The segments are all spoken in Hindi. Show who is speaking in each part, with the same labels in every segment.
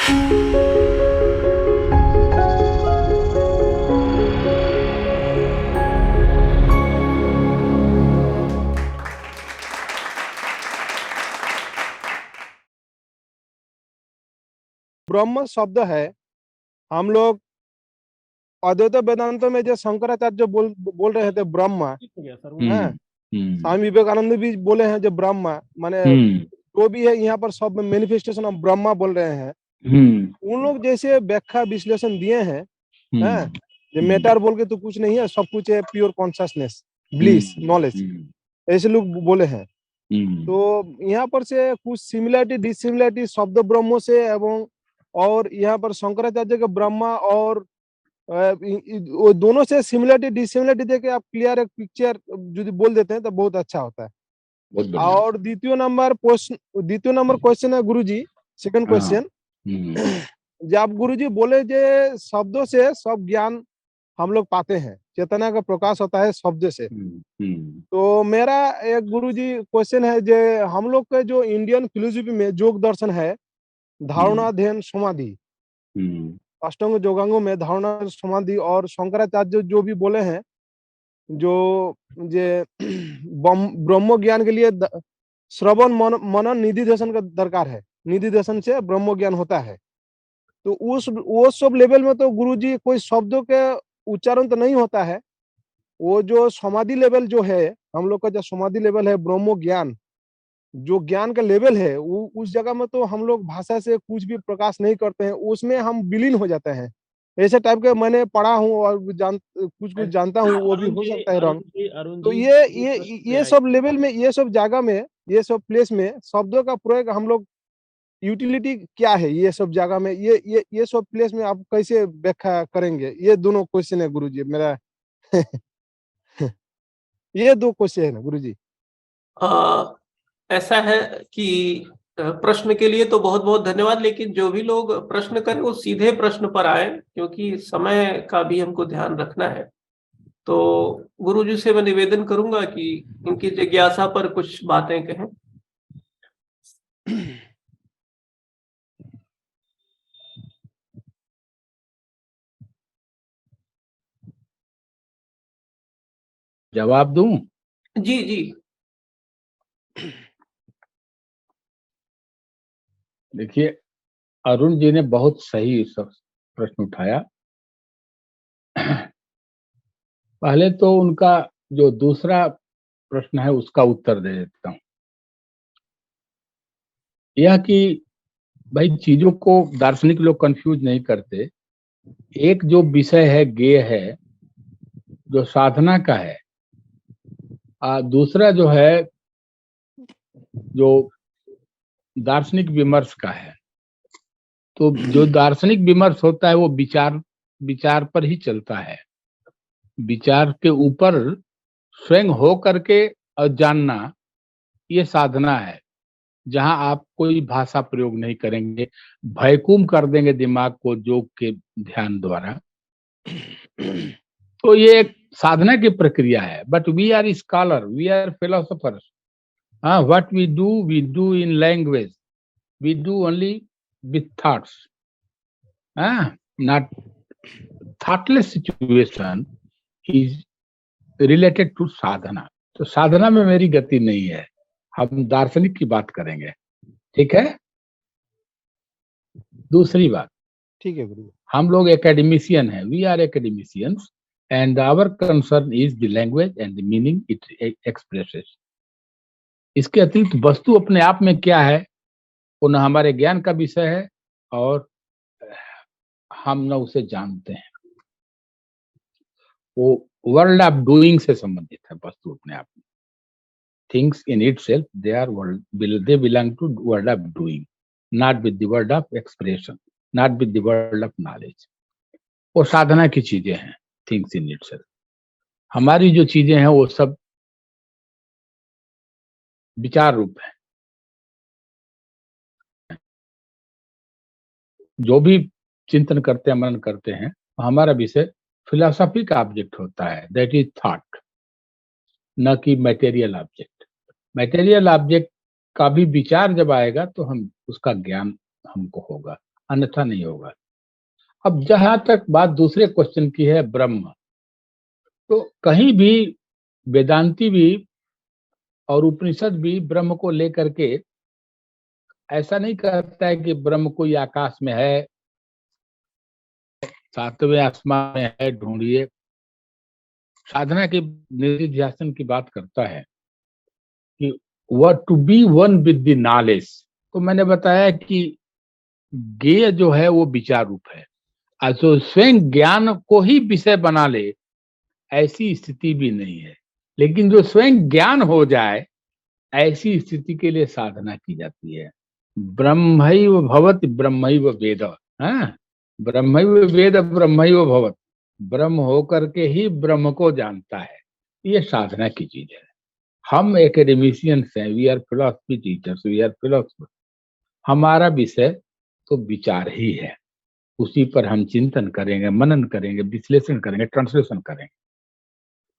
Speaker 1: ब्रह्म शब्द है, हम लोग अद्वैत वेदांत में जो शंकराचार्य बोल रहे थे ब्रह्मा है, स्वामी विवेकानंद भी बोले हैं जो ब्रह्मा माने जो भी है यहाँ पर सब मैनिफेस्टेशन ऑफ ब्रह्मा बोल रहे हैं। उन लोग जैसे व्याख्या विश्लेषण दिए हैं, जो मैटर बोल के तो कुछ नहीं है, सब कुछ है प्योर कॉन्शियसनेस, ब्लिस, नॉलेज, ऐसे लोग बोले हैं। तो यहाँ पर से कुछ सिमिलरिटी डिसिमिलरिटी शब्द ब्रह्मों से एवं और यहाँ पर शंकराचार्य के ब्रह्मा और वो दोनों से सिमिलरिटी डिसिमिलरिटी देके आप क्लियर एक पिक्चर यदि बोल देते हैं तो बहुत अच्छा होता है। और द्वितीय नंबर क्वेश्चन है गुरुजी, सेकंड क्वेश्चन, जब गुरुजी बोले जे शब्दों से सब ज्ञान हम लोग पाते हैं, चेतना का प्रकाश होता है शब्द से। तो मेरा एक गुरुजी क्वेश्चन है, जे हम लोग के जो इंडियन फिलोसफी में योग दर्शन है, धारणा ध्यान समाधि, अष्टांग योगांगों में धारणा समाधि, और शंकराचार्य जो भी बोले हैं जो जे ब्रह्म ज्ञान के लिए श्रवण मनन निधि दर्शन का दरकार है, निधि दर्शन से ब्रह्म ज्ञान होता है। तो उस वो सब लेवल में तो गुरुजी कोई शब्दों के उच्चारण तो नहीं होता है, वो जो समाधि लेवल जो है हम लोग का, जो समाधि लेवल है ब्रह्म ज्ञान, जो ज्ञान का लेवल है वो उस जगह में तो हम लोग भाषा से कुछ भी प्रकाश नहीं करते हैं, उसमें हम विलीन हो जाते हैं। ऐसे टाइप के मैंने पढ़ा हूँ और कुछ जानता हूँ, वो भी हो सकता है रॉन्ग। तो ये सब लेवल में, ये सब जगह में, ये सब प्लेस में शब्दों का प्रयोग हम लोग यूटिलिटी क्या है, ये सब जगह में, ये सब प्लेस में आप कैसे व्याख्या करेंगे? ये दोनों क्वेश्चन है गुरुजी मेरा। ये दो क्वेश्चन है ना गुरुजी।
Speaker 2: ऐसा है कि प्रश्न के लिए तो बहुत बहुत धन्यवाद, लेकिन जो भी लोग प्रश्न करें वो सीधे प्रश्न पर आए, क्योंकि समय का भी हमको ध्यान रखना है। तो गुरुजी से मैं निवेदन करूंगा कि इनकी जिज्ञासा पर कुछ बातें कहें।
Speaker 3: जवाब दूं?
Speaker 2: जी जी।
Speaker 3: देखिए, अरुण जी ने बहुत सही प्रश्न उठाया। पहले तो उनका जो दूसरा प्रश्न है उसका उत्तर दे देता हूं। यह कि भाई चीजों को दार्शनिक लोग कंफ्यूज नहीं करते। एक जो विषय है ज्ञेय है, जो साधना का है, दूसरा जो है जो दार्शनिक विमर्श का है। तो जो दार्शनिक विमर्श होता है वो विचार पर ही चलता है। विचार के ऊपर स्वयं हो करके और जानना, ये साधना है, जहां आप कोई भाषा प्रयोग नहीं करेंगे, भयकूम कर देंगे दिमाग को योग के ध्यान द्वारा। तो ये एक साधना की प्रक्रिया है। But we are scholar, we are philosophers. What we do in language, we do only with thoughts. Not thoughtless situation is related to sadhana. तो साधना में मेरी गति नहीं है, हम दार्शनिक की बात करेंगे, ठीक है। दूसरी बात,
Speaker 1: ठीक है गुरु,
Speaker 3: हम लोग एकेडमिशियन हैं, we are academicians and our concern is the language and the meaning it expresses. इसके अतिरिक्त वस्तु अपने आप में क्या है वो न हमारे ज्ञान का विषय है और हम न उसे जानते हैं। वो वर्ल्ड ऑफ डूइंग से संबंधित है वस्तु अपने आप में। Things in itself they belong to world of doing, not with the world of expression, not with the world of knowledge. वो साधना की चीजें हैं, थिंग्स इन इटसेल्फ। हमारी जो चीजें हैं वो सब विचार रूप है। जो भी चिंतन करते हैं, मनन करते हैं, हमारा विषय फिलोसॉफी का ऑब्जेक्ट होता है, दैट इज थॉट, न कि मटेरियल ऑब्जेक्ट। मटेरियल ऑब्जेक्ट का भी विचार जब आएगा तो हम उसका ज्ञान हमको होगा। अन्यथा नहीं होगा। अब जहां तक बात दूसरे क्वेश्चन की है, ब्रह्म, तो कहीं भी वेदांती भी और उपनिषद भी ब्रह्म को लेकर के ऐसा नहीं कहता है कि ब्रह्म कोई आकाश में है, सातवें आसमान में है, ढूंढिए। साधना की निधिध्यासन की बात करता है कि वह to be one with the knowledge. तो मैंने बताया कि ज्ञेय जो है वो विचार रूप है, तो स्वयं ज्ञान को ही विषय बना ले ऐसी स्थिति भी नहीं है, लेकिन जो स्वयं ज्ञान हो जाए ऐसी स्थिति के लिए साधना की जाती है। ब्रह्मैव भवति ब्रह्मैव वेद, ब्रह्मैव वेद ब्रह्मैव भवत, ब्रह्म होकर के ही ब्रह्म को जानता है, ये साधना की चीज है। हम एकेडमिशियंस हैं, we are philosophy teachers, we are philosopher. हमारा विषय तो विचार ही है, उसी पर हम चिंतन करेंगे, मनन करेंगे, विश्लेषण करेंगे, ट्रांसलेशन करेंगे।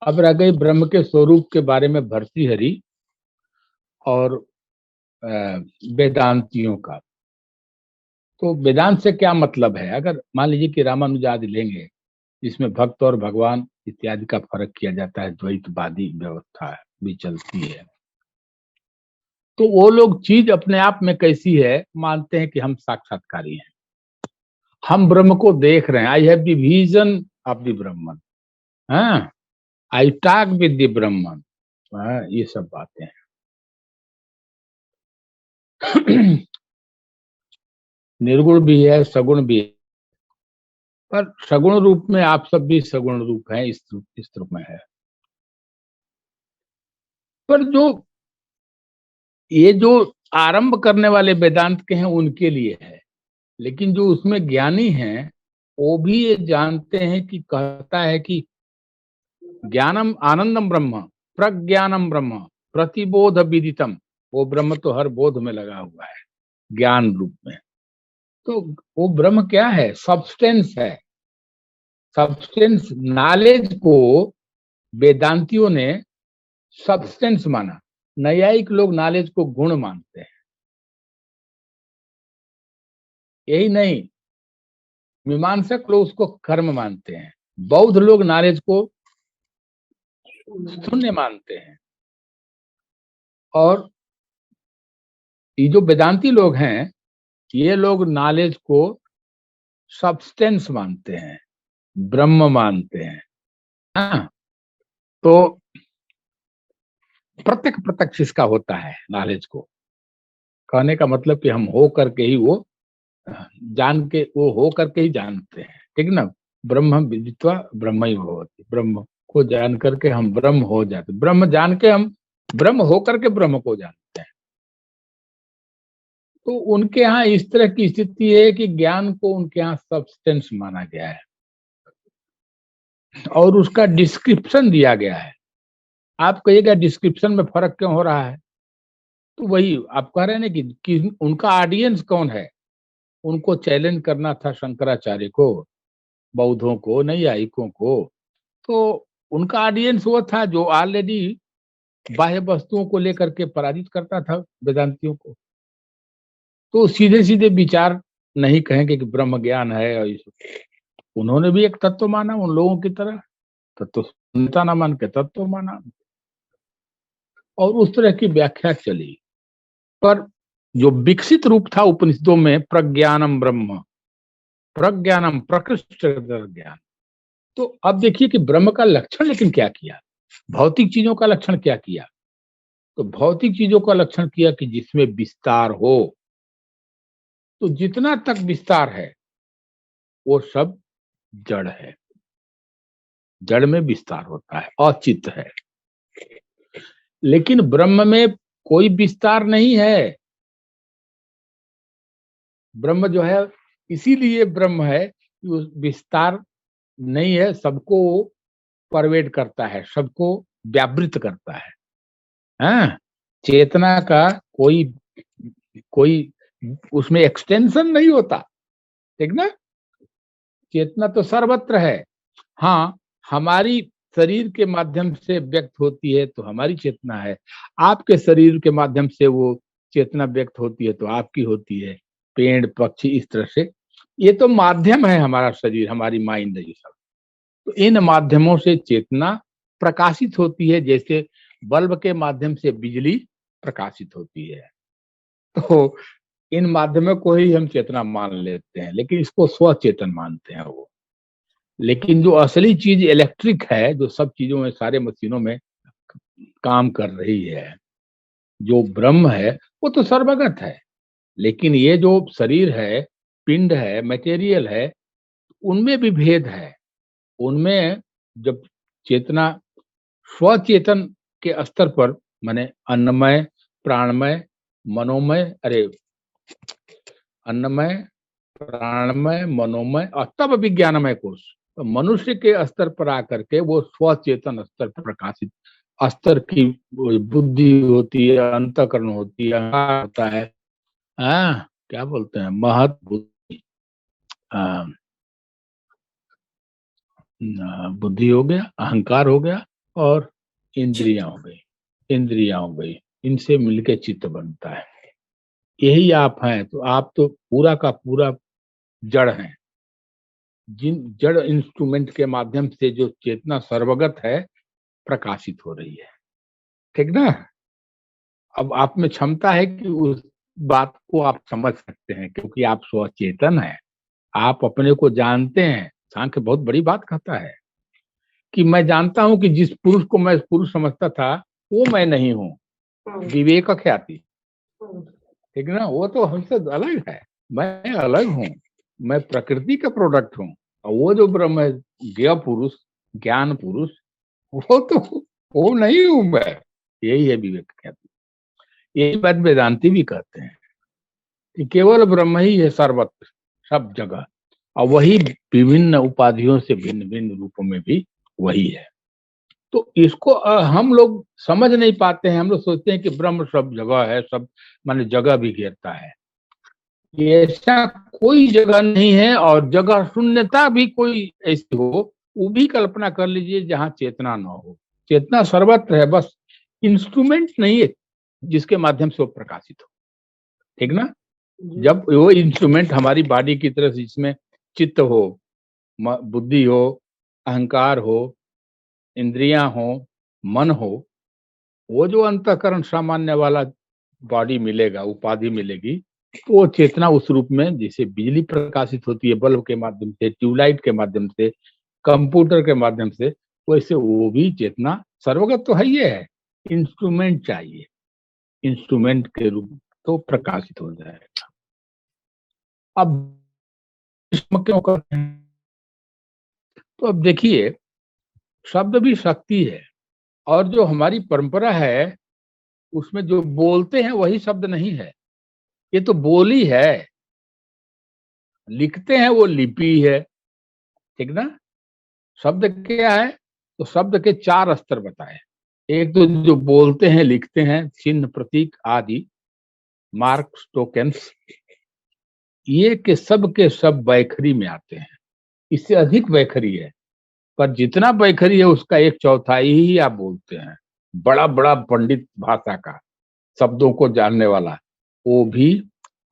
Speaker 3: अब रह गई ब्रह्म के स्वरूप के बारे में भर्तृहरि और वेदांतियों का। तो वेदांत से क्या मतलब है? अगर मान लीजिए कि रामानुजादि लेंगे, जिसमें भक्त और भगवान इत्यादि का फर्क किया जाता है, द्वैतवादी व्यवस्था भी चलती है, तो वो लोग चीज अपने आप में कैसी है मानते हैं कि हम साक्षात्कारी हैं, हम ब्रह्म को देख रहे हैं। I have the vision of the Brahman, I talk with the Brahman, ये सब बातें हैं। निर्गुण भी है, सगुण भी है, पर सगुण रूप में आप सब भी सगुण रूप हैं, इस रूप में है। पर जो ये जो आरंभ करने वाले वेदांत के हैं उनके लिए है, लेकिन जो उसमें ज्ञानी हैं वो भी ये जानते हैं कि कहता है कि ज्ञानम आनंदम ब्रह्म प्रज्ञानम ब्रह्म प्रतिबोध विदितम, वो ब्रह्म तो हर बोध में लगा हुआ है, ज्ञान रूप में। तो वो ब्रह्म क्या है? सब्सटेंस है। सब्सटेंस, नॉलेज को वेदांतियों ने सब्सटेंस माना, न्यायिक लोग नॉलेज को गुण मानते हैं। यही नहीं, मीमांसक लोग उसको कर्म मानते हैं, बौद्ध लोग नॉलेज को शून्य मानते हैं, और ये जो वेदांती लोग हैं ये लोग नॉलेज को सब्सटेंस मानते हैं, ब्रह्म मानते हैं। हाँ, तो प्रत्यक्ष इसका होता है नॉलेज को। कहने का मतलब कि हम हो करके ही वो जान के, वो हो करके ही जानते हैं, ठीक ना। ब्रह्म विदित्वा ब्रह्मैव भवति, ब्रह्म को जान करके हम ब्रह्म हो जाते, ब्रह्म जान के हम ब्रह्म हो करके ब्रह्म को जानते हैं। तो उनके यहाँ इस तरह की स्थिति है कि ज्ञान को उनके यहाँ सब्सटेंस माना गया है और उसका डिस्क्रिप्शन दिया गया है। आप कहिएगा डिस्क्रिप्शन में फर्क क्यों हो रहा है? तो वही आप कह रहे हैं ना कि उनका ऑडियंस कौन है। उनको चैलेंज करना था शंकराचार्य को, बौद्धों को, नैयायिकों को। तो उनका ऑडियंस वो था जो ऑलरेडी बाह्य वस्तुओं को लेकर के पराजित करता था वेदांतियों को। तो सीधे सीधे विचार नहीं कहेंगे कि ब्रह्म ज्ञान है, और उन्होंने भी एक तत्व माना उन लोगों की तरह, तत्व शून्यता न मान के तत्व माना, और उस तरह की व्याख्या चली। पर जो विकसित रूप था उपनिषदों में, प्रज्ञानम ब्रह्म, प्रज्ञानम प्रकृष्ट ज्ञान। तो अब देखिए कि ब्रह्म का लक्षण लेकिन क्या किया, भौतिक चीजों का लक्षण क्या किया। तो भौतिक चीजों का लक्षण किया कि जिसमें विस्तार हो। तो जितना तक विस्तार है वो सब जड़ है, जड़ में विस्तार होता है, अचित है। लेकिन ब्रह्म में कोई विस्तार नहीं है। ब्रह्म जो है, इसीलिए ब्रह्म है कि विस्तार नहीं है, सबको परवेड करता है, सबको व्यावृत करता है। चेतना का कोई उसमें एक्सटेंशन नहीं होता, ठीक ना। चेतना तो सर्वत्र है। हाँ, हमारी शरीर के माध्यम से व्यक्त होती है तो हमारी चेतना है, आपके शरीर के माध्यम से वो चेतना व्यक्त होती है तो आपकी होती है, पेड़ पक्षी इस तरह से ये तो माध्यम है, हमारा शरीर, हमारी माइंड है ये सब। तो इन माध्यमों से चेतना प्रकाशित होती है, जैसे बल्ब के माध्यम से बिजली प्रकाशित होती है। तो इन माध्यमों को ही हम चेतना मान लेते हैं, लेकिन इसको स्वचेतन मानते हैं वो। लेकिन जो असली चीज इलेक्ट्रिक है, जो सब चीजों में, सारे मशीनों में काम कर रही है, जो ब्रह्म है, वो तो सर्वगत है। लेकिन ये जो शरीर है, पिंड है, मटेरियल है, उनमें भी भेद है। उनमें जब चेतना स्वचेतन के स्तर पर, माने अन्नमय, प्राणमय, मनोमय, अन्नमय, प्राणमय, मनोमय और तब विज्ञानमय कोश, तो मनुष्य के स्तर पर आकर के वो स्वचेतन स्तर पर प्रकाशित स्तर की बुद्धि होती है, अंतःकरण होती है, अहंकार होता है, क्या बोलते हैं, महत बुद्धि, बुद्धि हो गया, अहंकार हो गया, और इंद्रियां हो गई, इनसे मिलके चित्त बनता है। यही आप हैं। तो आप तो पूरा का पूरा जड़ हैं। जिन जड़ इंस्ट्रूमेंट के माध्यम से जो चेतना सर्वगत है प्रकाशित हो रही है, ठीक ना। अब आप में क्षमता है कि उस बात को आप समझ सकते हैं, क्योंकि आप स्वचेतन हैं, आप अपने को जानते हैं। सांख्य बहुत बड़ी बात कहता है कि मैं जानता हूं कि जिस पुरुष को मैं पुरुष समझता था वो मैं नहीं हूँ, विवेक ख्याति, ठीक ना। वो तो हमसे अलग है, मैं अलग हूँ, मैं प्रकृति का प्रोडक्ट हूँ। और वो जो ब्रह्म है, ज्ञ पुरुष, ज्ञान पुरुष, वो नहीं हूँ मैं। यही है विवेक ख्याति। यही बात वेदांती भी कहते हैं कि केवल ब्रह्म ही है सर्वत्र, सब जगह, और वही विभिन्न उपाधियों से भिन्न भिन्न रूपों में भी वही है। तो इसको हम लोग समझ नहीं पाते हैं। हम लोग सोचते हैं कि ब्रह्म सब जगह है, सब माने जगह भी घेरता है। ऐसा कोई जगह नहीं है, और जगह शून्यता भी कोई ऐसी हो, वो भी कल्पना कर लीजिए जहां चेतना न हो। चेतना सर्वत्र है, बस इंस्ट्रूमेंट नहीं है जिसके माध्यम से वो प्रकाशित हो, ठीक ना। जब वो इंस्ट्रूमेंट हमारी बॉडी की तरह से, जिसमें चित्त हो, बुद्धि हो, अहंकार हो, इंद्रियां हो, मन हो, वो जो अंतःकरण सामान्य वाला बॉडी मिलेगा, उपाधि मिलेगी, तो वो चेतना उस रूप में, जैसे बिजली प्रकाशित होती है बल्ब के माध्यम से, ट्यूबलाइट के माध्यम से, कंप्यूटर के माध्यम से, वैसे वो भी चेतना सर्वगत तो है ही है। इंस्ट्रूमेंट चाहिए, इंस्ट्रूमेंट के रूप तो प्रकाशित हो जाएगा। अब इसमें क्यों करते हैं? तो अब देखिए, शब्द भी शक्ति है, और जो हमारी परंपरा है उसमें जो बोलते हैं वही शब्द नहीं है, ये तो बोली है। लिखते हैं वो लिपि है, ठीक ना। शब्द क्या है? तो शब्द के 4 स्तर बताए। एक तो जो बोलते हैं, लिखते हैं, चिन्ह, प्रतीक आदि, मार्क्स, टोकन्स, ये के सब वैखरी में आते हैं। इससे अधिक वैखरी है, पर जितना वैखरी है उसका 1/4 ही आप बोलते हैं। बड़ा बड़ा पंडित भाषा का, शब्दों को जानने वाला, वो भी।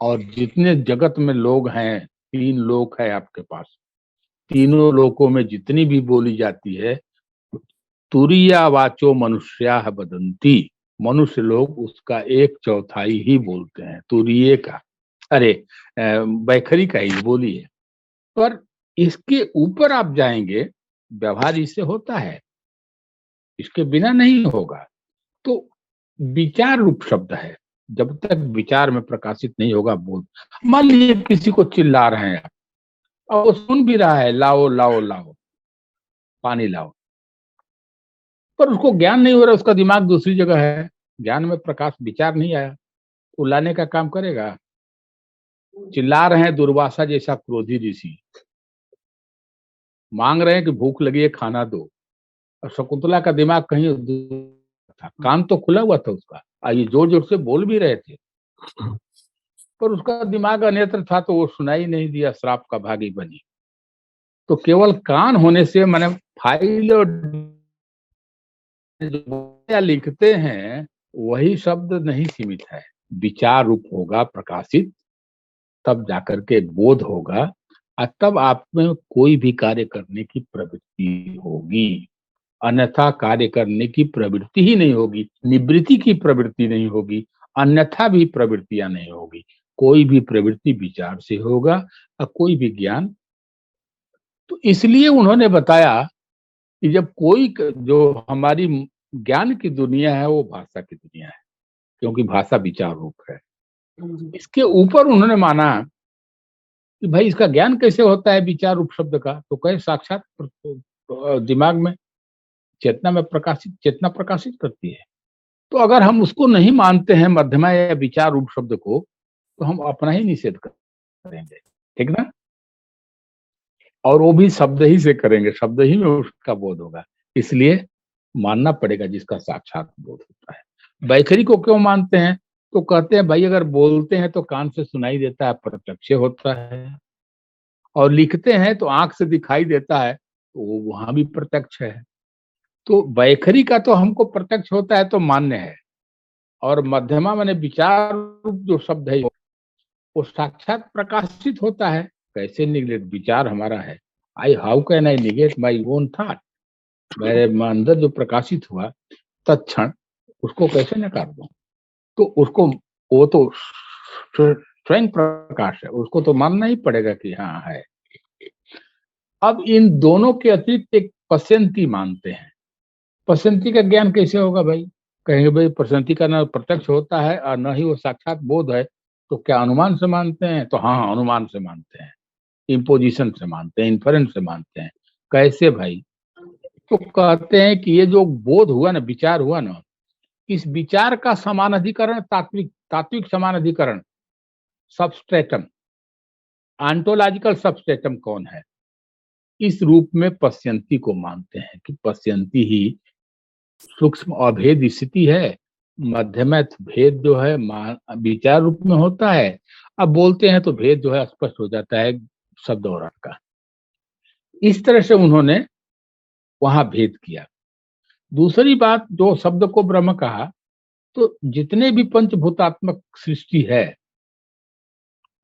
Speaker 3: और जितने जगत में लोग हैं, 3 लोक है आपके पास, तीनों लोकों में जितनी भी बोली जाती है, तुरिया वाचो मनुष्या बदंती, मनुष्य लोग उसका 1/4 ही बोलते हैं, तुरिये का, बैखरी का ही बोली है। पर इसके ऊपर आप जाएंगे, व्यवहार इससे होता है, इसके बिना नहीं होगा। तो विचार रूप शब्द है, जब तक विचार में प्रकाशित नहीं होगा बोल। मान लीजिए किसी को चिल्ला रहे हैं आप, और वो सुन भी रहा है, लाओ लाओ लाओ, पानी लाओ, पर उसको ज्ञान नहीं हो रहा, उसका दिमाग दूसरी जगह है, ज्ञान में प्रकाश, विचार नहीं आया, वो लाने का काम करेगा। चिल्ला रहे हैं दुर्वासा जैसा क्रोधी ऋषि, मांग रहे हैं कि भूख लगी है, खाना दो, और शकुंतला का दिमाग कहीं था, कान तो खुला हुआ था उसका, ये जोर जोर से बोल भी रहे थे, पर उसका दिमाग अन्यत्र था, तो वो सुनाई नहीं दिया, श्राप का भागी बनी। तो केवल कान होने से, माने फाइल और जो लिखते हैं वही शब्द नहीं सीमित है, विचार रूप होगा प्रकाशित, तब जाकर के बोध होगा और तब आप में कोई भी कार्य करने की प्रवृत्ति होगी। अन्यथा कार्य करने की प्रवृत्ति ही नहीं होगी, निवृत्ति की प्रवृत्ति नहीं होगी, अन्यथा भी प्रवृत्तियां नहीं होगी। कोई भी प्रवृत्ति विचार से होगा और कोई भी ज्ञान। तो इसलिए उन्होंने बताया कि जब कोई जो हमारी ज्ञान की दुनिया है वो भाषा की दुनिया है, क्योंकि भाषा विचार रूप है। इसके ऊपर उन्होंने माना कि भाई इसका ज्ञान कैसे होता है विचार रूप शब्द का, तो कहे साक्षात दिमाग में चेतना प्रकाशित करती है। तो अगर हम उसको नहीं मानते हैं मध्यमा या विचार रूप शब्द को, तो हम अपना ही निषेध करेंगे, ठीक ना। और वो भी शब्द ही से करेंगे, शब्द ही में उसका बोध होगा। इसलिए मानना पड़ेगा जिसका साक्षात बोध होता है। वैखरी को क्यों मानते हैं, तो कहते हैं भाई अगर बोलते हैं तो कान से सुनाई देता है, प्रत्यक्ष होता है, और लिखते हैं तो आंख से दिखाई देता है, तो वो वहां भी प्रत्यक्ष है। तो वैखरी का तो हमको प्रत्यक्ष होता है तो मान्य है, और मध्यमा माने विचार रूप जो शब्द है वो साक्षात प्रकाशित होता है। कैसे निगलेट, विचार हमारा है। How can I negate my own thought, मेरे अंदर जो प्रकाशित हुआ तत्क्षण उसको कैसे नकार दूं। तो उसको, वो तो स्वयं प्रकाश है, उसको तो मानना ही पड़ेगा कि हाँ है। अब इन दोनों के अतिरिक्त एक पश्यंती मानते हैं। पश्यंती का ज्ञान कैसे होगा भाई, कहेंगे भाई पश्यंती का न प्रत्यक्ष होता है और न ही वो साक्षात बोध है, तो क्या अनुमान से मानते हैं, तो हाँ अनुमान से मानते हैं, इम्पोजिशन से मानते हैं, इन्फरेंस से मानते हैं। कैसे भाई, तो कहते हैं कि ये जो बोध हुआ ना, विचार हुआ ना, इस विचार का समान अधिकरण तात्विक समान अधिकरण सबस्ट्रेटम, ऑन्टोलॉजिकल सबस्ट्रेटम कौन है, इस रूप में पश्यंती को मानते हैं कि पश्यंती ही सूक्ष्म अभेद स्थिति है। मध्यमथ भेद जो है विचार रूप में होता है। अब बोलते हैं तो भेद जो है स्पष्ट हो जाता है शब्द और अर्थ का। इस तरह से उन्होंने वहां भेद किया। दूसरी बात, जो शब्द को ब्रह्म कहा, तो जितने भी पंचभूतात्मक सृष्टि है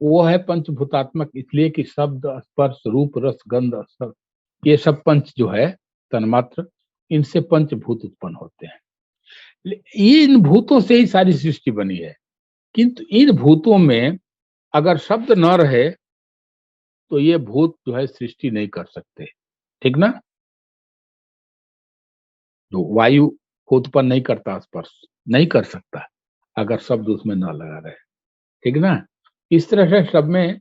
Speaker 3: वो है पंचभूतात्मक, इसलिए कि शब्द स्पर्श रूप रस गंध ये सब पंच जो है तन्मात्र, इनसे पंचभूत उत्पन्न होते हैं। ये इन भूतों से ही सारी सृष्टि बनी है, किंतु इन भूतों में अगर शब्द न रहे तो ये भूत जो है सृष्टि नहीं कर सकते, ठीक ना। जो वायु को उत्पन्न नहीं करता, स्पर्श नहीं कर सकता अगर शब्द उसमें न लगा रहे, ठीक ना। इस तरह से सब में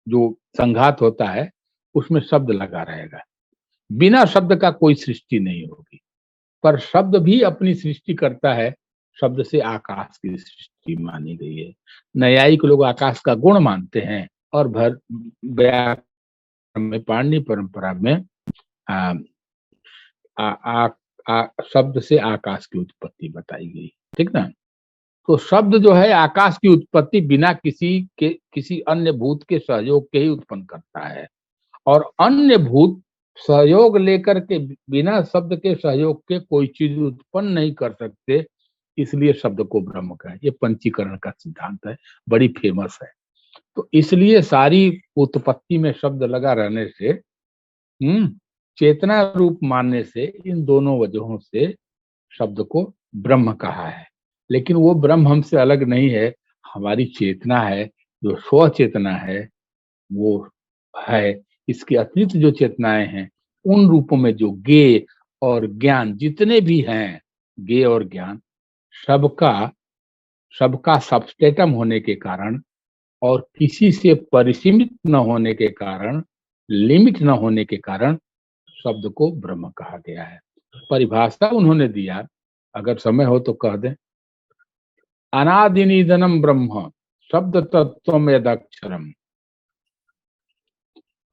Speaker 3: जो संघात होता है उसमें शब्द लगा रहेगा। बिना शब्द का कोई सृष्टि नहीं होगी, पर शब्द भी अपनी सृष्टि करता है। शब्द से आकाश की सृष्टि मानी गई है। न्यायिक लोग आकाश का गुण मानते हैं, और व्याकरण में पाणिनि परंपरा में शब्द से आकाश की उत्पत्ति बताई गई, ठीक ना। तो शब्द जो है आकाश की उत्पत्ति बिना किसी अन्य भूत के सहयोग के ही उत्पन्न करता है, और अन्य भूत सहयोग लेकर के बिना शब्द के सहयोग के कोई चीज उत्पन्न नहीं कर सकते। इसलिए शब्द को ब्रह्म का है। ये पंचीकरण का सिद्धांत है, बड़ी फेमस है। तो इसलिए सारी उत्पत्ति में शब्द लगा रहने से, चेतना रूप मानने से, इन दोनों वजहों से शब्द को ब्रह्म कहा है। लेकिन वो ब्रह्म हमसे अलग नहीं है, हमारी चेतना है, जो स्व चेतना है वो है। इसके अतिरिक्त जो चेतनाएं हैं उन रूपों में जो ज्ञेय और ज्ञान जितने भी हैं, ज्ञेय और ज्ञान सबका सबस्टेटम होने के कारण और किसी से परिसीमित न होने के कारण, लिमिट न होने के कारण शब्द को ब्रह्म कहा गया है। परिभाषा उन्होंने दिया, अगर समय हो तो कह दें। अनादि निधनम ब्रह्म शब्द तत्व यदक्षरम।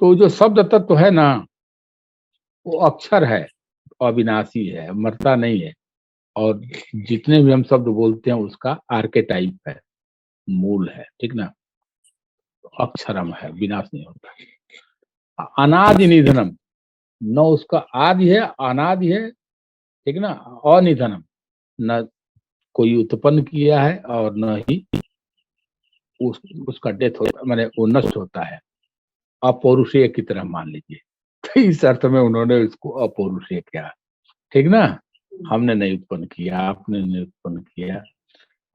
Speaker 3: तो जो शब्द तत्व है ना, वो अक्षर है, अविनाशी है, मरता नहीं है, और जितने भी हम शब्द बोलते हैं उसका आर्केटाइप है, मूल है, ठीक ना। अक्षरम है, विनाश नहीं होता। अनादि निधनम, न उसका आदि है, अनादि है, ठीक ना। अनिधनम, न कोई उत्पन्न किया है और न ही उसका डेथ होता माने वो नष्ट होता है, अपौरुषेय की तरह मान लीजिए। तो इस अर्थ में उन्होंने इसको अपौरुषेय किया, ठीक ना। हमने नहीं उत्पन्न किया, आपने नहीं उत्पन्न किया,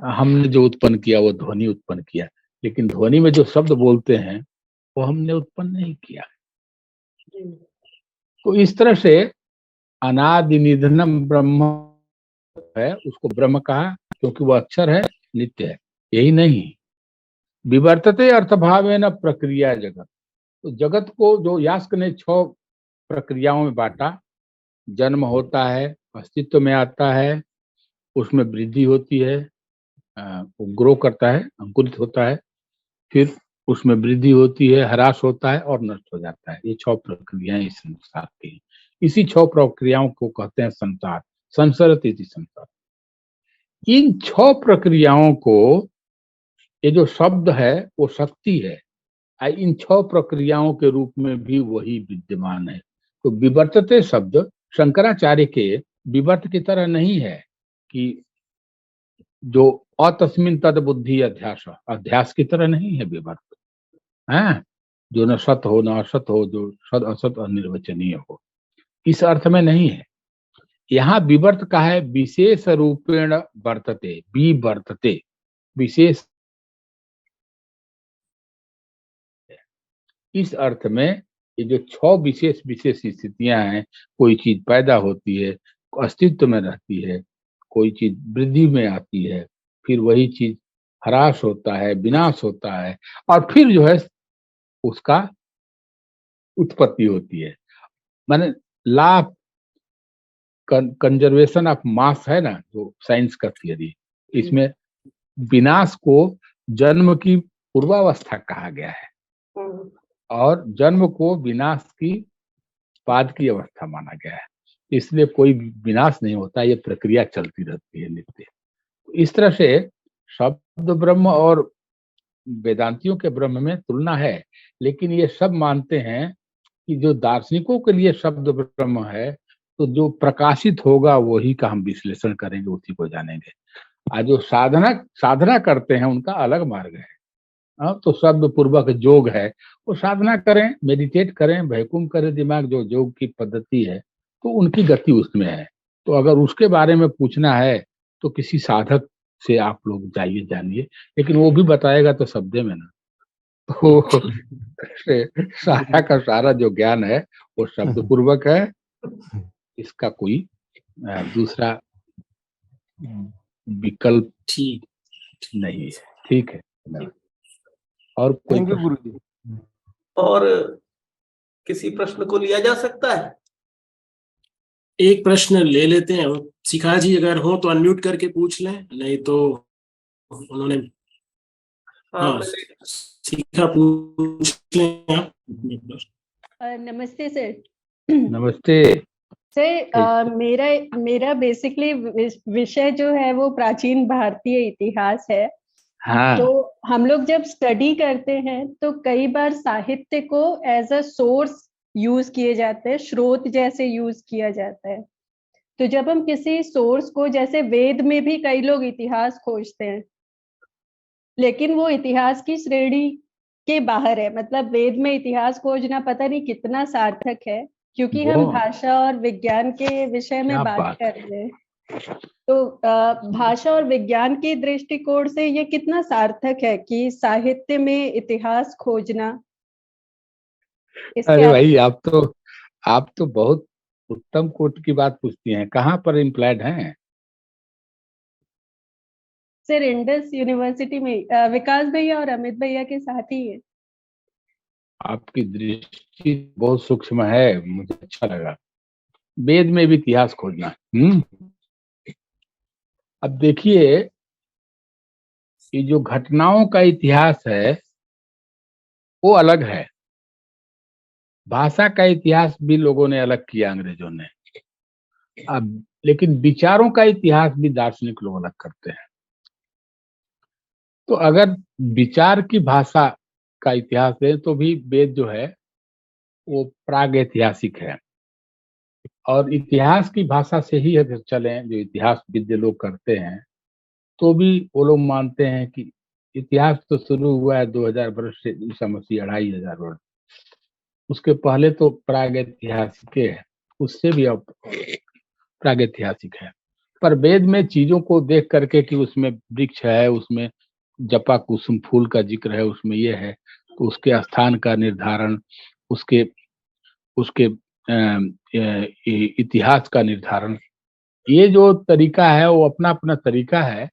Speaker 3: हमने जो उत्पन्न किया वो ध्वनि उत्पन्न किया, लेकिन ध्वनि में जो शब्द बोलते हैं वो हमने उत्पन्न नहीं किया। तो इस तरह से अनादि निधनम ब्रह्म है, उसको ब्रह्म कहा क्योंकि वो अक्षर है, नित्य है। यही नहीं, विवर्तते अर्थभावेन प्रक्रिया जगत। तो जगत को जो यास्क ने 6 प्रक्रियाओं में बांटा, जन्म होता है, अस्तित्व में आता है, उसमें वृद्धि होती है, वो ग्रो करता है, अंकुरित होता है, फिर उसमें वृद्धि होती है, ह्रास होता है और नष्ट हो जाता है। ये 6 प्रक्रियाएं इस संसार की। इसी 6 प्रक्रियाओं को कहते हैं संसार, संसरत इति संसार। इन 6 प्रक्रियाओं को ये जो शब्द है वो शक्ति है, इन 6 प्रक्रियाओं के रूप में भी वही विद्यमान है। तो विवर्तते शब्द शंकराचार्य के विवर्त की तरह नहीं है कि जो अतस्मिन तद बुद्धि अध्यास, अध्यास की तरह नहीं है विवर्त, है जो न सत हो न असत हो, जो सद असत अनिर्वचनीय हो, इस अर्थ में नहीं है। यहाँ विवर्त का है विशेष रूपेण वर्तते, विवर्तते, विशेष, इस अर्थ में ये जो 6 विशेष विशेष स्थितियां हैं, कोई चीज पैदा होती है, अस्तित्व में रहती है, कोई चीज वृद्धि में आती है, फिर वही चीज ह्रास होता है, विनाश होता है, और फिर जो है उसका उत्पत्ति होती है। माने ला कंजर्वेशन ऑफ मास है ना, जो साइंस का थियरी, इसमें विनाश को जन्म की पूर्वावस्था कहा गया है और जन्म को विनाश की बाद की अवस्था माना गया है। इसलिए कोई विनाश नहीं होता, ये प्रक्रिया चलती रहती है नित्य। इस तरह से शब्द ब्रह्म और वेदांतियों के ब्रह्म में तुलना है, लेकिन ये सब मानते हैं कि जो दार्शनिकों के लिए शब्द ब्रह्म है, तो जो प्रकाशित होगा वही का हम विश्लेषण करेंगे, उसी को जानेंगे। आज जो साधना करते हैं उनका अलग मार्ग है। तो शब्द पूर्वक योग है, वो साधना करें, मेडिटेट करें, वैकुम करें दिमाग, जो योग की पद्धति है, तो उनकी गति उसमें है। तो अगर उसके बारे में पूछना है तो किसी साधक से आप लोग जाइए, जानिए, लेकिन वो भी बताएगा तो शब्दे में ना। तो सारा का सारा जो ज्ञान है वो शब्द पूर्वक है, इसका कोई दूसरा विकल्प
Speaker 2: ठीक
Speaker 3: नहीं है। ठीक है, और कोई
Speaker 1: थैंक यू गुरुजी।
Speaker 2: और किसी प्रश्न को लिया जा सकता है?
Speaker 4: एक प्रश्न ले लेते हैं, शिखा जी अगर हो तो अनम्यूट करके पूछ लें, नहीं तो उन्होंने हाँ शिखा पूछ लें आप।
Speaker 5: नमस्ते सर।
Speaker 3: नमस्ते
Speaker 5: सर, मेरा बेसिकली विषय जो है वो प्राचीन भारतीय इतिहास है।
Speaker 3: हाँ।
Speaker 5: तो हम लोग जब स्टडी करते हैं तो कई बार साहित्य को एज अ सोर्स यूज किए जाते हैं, स्रोत जैसे यूज किया जाता है। तो जब हम किसी सोर्स को, जैसे वेद में भी कई लोग इतिहास खोजते हैं, लेकिन वो इतिहास की श्रेणी के बाहर है। मतलब वेद में इतिहास खोजना पता नहीं कितना सार्थक है, क्योंकि हम भाषा और विज्ञान के विषय में बात कर रहे हैं। तो भाषा और विज्ञान के दृष्टिकोण से ये कितना सार्थक है कि साहित्य में इतिहास खोजना।
Speaker 3: अरे भाई, आप तो बहुत उत्तम कोट की बात पूछती हैं। कहाँ पर इम्प्लॉयड हैं?
Speaker 5: सर इंडस यूनिवर्सिटी में, विकास भैया और अमित भैया के साथ ही है।
Speaker 3: आपकी दृष्टि बहुत सूक्ष्म है, मुझे अच्छा लगा। वेद में भी इतिहास खोजना। अब देखिए, ये जो घटनाओं का इतिहास है वो अलग है, भाषा का इतिहास भी लोगों ने अलग किया, अंग्रेजों ने। अब लेकिन विचारों का इतिहास भी दार्शनिक लोग अलग करते हैं। तो अगर विचार की भाषा का इतिहास है तो भी वेद जो है वो प्राग ऐतिहासिक है, और इतिहास की भाषा से ही अगर चलें, जो इतिहास विद्य लोग करते हैं, तो भी वो लोग मानते हैं कि इतिहास तो शुरू हुआ है 2000 वर्ष से, ईसा मसीह 2500 वर्ष। उसके पहले तो प्रागैतिहासिक है, उससे भी अब प्रागैतिहासिक है। पर वेद में चीजों को देख करके कि उसमें वृक्ष है, उसमें जपा कुसुम फूल का जिक्र है, उसमें ये है, तो उसके स्थान का निर्धारण, उसके उसके इतिहास का निर्धारण, ये जो तरीका है वो अपना अपना तरीका है।